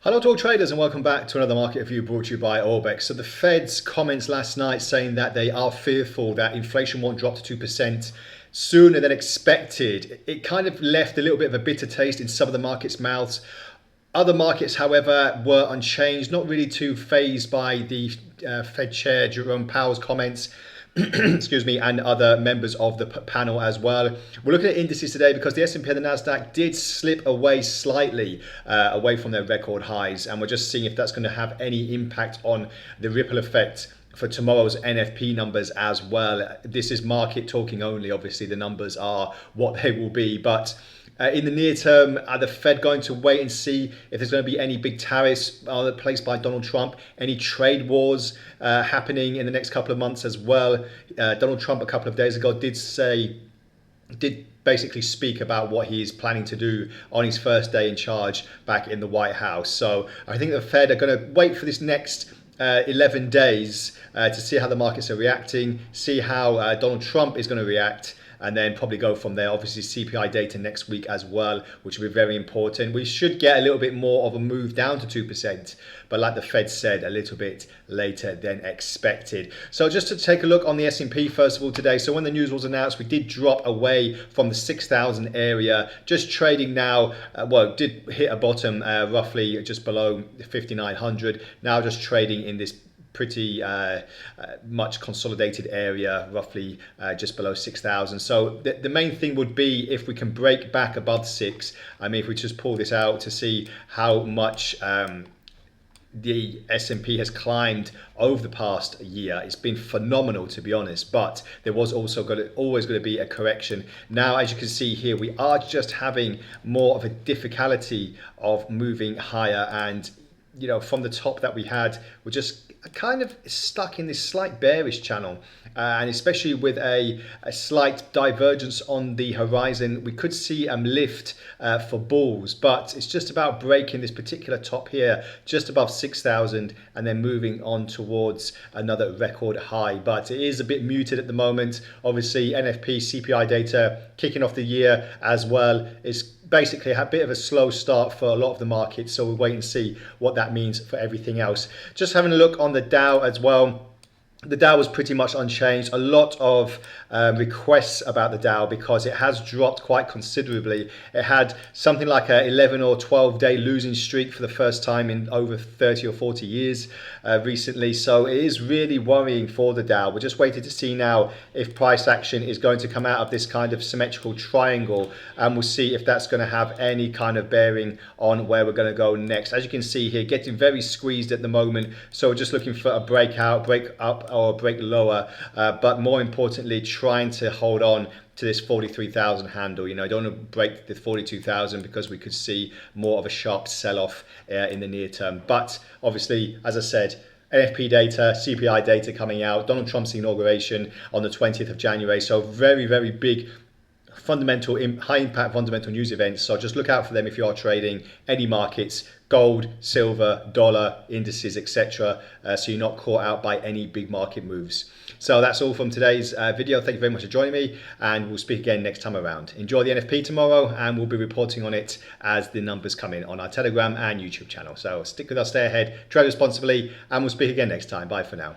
Hello to all traders and welcome back to another market review brought to you by Orbex. So the Fed's comments last night saying that they are fearful that inflation won't drop to 2% sooner than expected. It kind of left a little bit of a bitter taste in some of the markets' mouths. Other markets, however, were unchanged, not really too fazed by the Fed Chair Jerome Powell's comments. Excuse me, and other members of the panel as well. We're looking at indices today because the S&P and the Nasdaq did slip away slightly away from their record highs, and we're just seeing if that's going to have any impact on the ripple effect for tomorrow's NFP numbers as well. This is market talking only. Obviously, the numbers are what they will be, but in the near term, are the Fed going to wait and see if there's going to be any big tariffs placed by Donald Trump, any trade wars happening in the next couple of months as well? Donald Trump a couple of days ago did basically speak about what he is planning to do on his first day in charge back in the White House. So I think the Fed are going to wait for this next 11 days to see how the markets are reacting, see how Donald Trump is going to react, and then probably go from there. Obviously CPI data next week as well, which will be very important. We should get a little bit more of a move down to 2%, but like the Fed said, a little bit later than expected. So just to take a look on the S&P first of all today. So when the news was announced, we did drop away from the 6,000 area, just trading now, did hit a bottom roughly just below 5,900. Now just trading in this pretty much consolidated area, roughly just below 6,000. So the main thing would be if we can break back above 6. I mean, if we just pull this out to see how much the S&P has climbed over the past year. It's been phenomenal, to be honest, but there was also always going to be a correction. Now, as you can see here, we are just having more of a difficulty of moving higher, and you know, from the top that we had, we're just kind of stuck in this slight bearish channel, and especially with a slight divergence on the horizon, we could see a lift for bulls, but it's just about breaking this particular top here just above 6,000 and then moving on towards another record high. But it is a bit muted at the moment. Obviously NFP CPI data kicking off the year as well is basically a bit of a slow start for a lot of the markets, so we'll wait and see what that means for everything else. Just having a look on the Dow as well. The Dow was pretty much unchanged. A lot of requests about the Dow because it has dropped quite considerably. It had something like a 11 or 12 day losing streak for the first time in over 30 or 40 years recently. So it is really worrying for the Dow. We're just waiting to see now if price action is going to come out of this kind of symmetrical triangle, and we'll see if that's going to have any kind of bearing on where we're going to go next. As you can see here, getting very squeezed at the moment. So we're just looking for a breakout, break up or break lower, but more importantly trying to hold on to this 43,000 handle. You know, I don't want to break the 42,000 because we could see more of a sharp sell-off in the near term. But obviously, as I said, NFP data, CPI data coming out, Donald Trump's inauguration on the 20th of January, so very, very big fundamental, high impact fundamental news events. So just look out for them if you are trading any markets, gold, silver, dollar, indices, etc. So you're not caught out by any big market moves. So that's all from today's video. Thank you very much for joining me, and we'll speak again next time around. Enjoy the NFP tomorrow, and we'll be reporting on it as the numbers come in on our Telegram and YouTube channel. So stick with us, stay ahead, trade responsibly, and we'll speak again next time. Bye for now.